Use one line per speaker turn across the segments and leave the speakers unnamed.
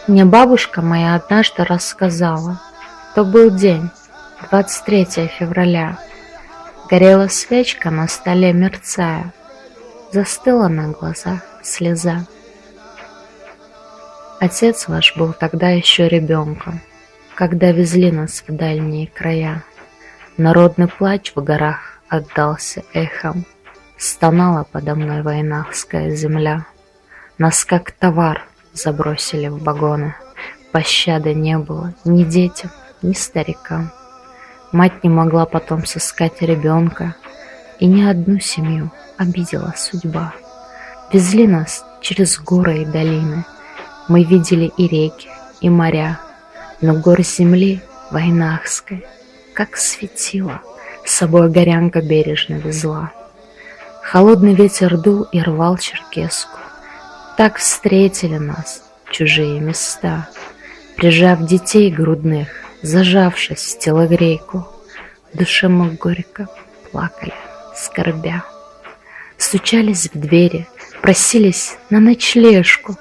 Мне бабушка моя однажды рассказала, то был день, 23 февраля. Горела свечка на столе, мерцая, застыла на глазах слеза. Отец ваш был тогда еще ребенком, когда везли нас в дальние края. Народный плач в горах отдался эхом, стонала подо мной войнахская земля. Нас как товар забросили в вагоны, пощады не было ни детям, ни старикам. Мать не могла потом сыскать ребенка, и ни одну семью обидела судьба. Везли нас через горы и долины, мы видели и реки, и моря, но гор земли войнахской, как светило, с собой горянка бережно везла. Холодный ветер дул и рвал черкеску, так встретили нас чужие места, прижав детей грудных, зажавшись в телогрейку, в душе мы горько плакали, скорбя. Стучались в двери, просились на ночлежку,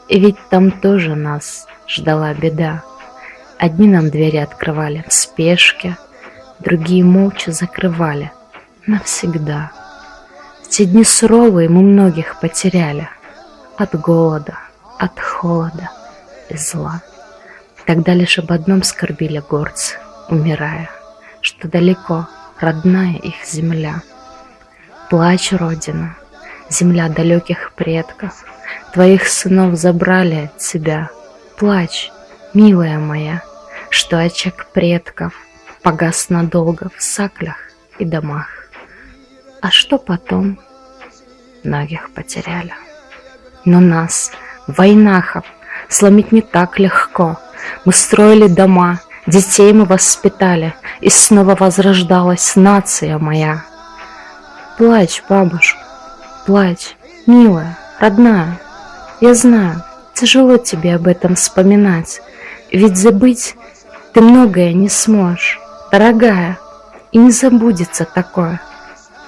и ведь там тоже нас ждала беда. Одни нам двери открывали в спешке, другие молча закрывали навсегда. В те дни суровые мы многих потеряли от голода, от холода и зла. Тогда лишь об одном скорбили горцы, умирая, что далеко родная их земля. Плачь, Родина, земля далеких предков, твоих сынов забрали от тебя. Плачь, милая моя, что очаг предков погас надолго в саклях и домах. А что потом? Многих потеряли. Но нас, войнахов, сломить не так легко. Мы строили дома, детей мы воспитали, и снова возрождалась нация моя. Плачь, бабушка, плачь, милая, родная. Я знаю, тяжело тебе об этом вспоминать, ведь забыть ты многое не сможешь, дорогая, и не забудется такое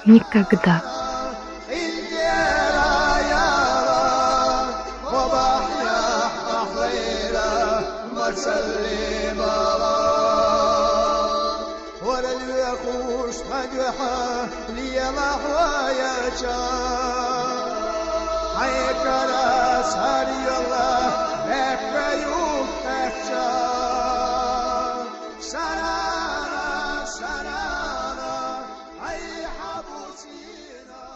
никогда.
Ay kara sarıyorlar hep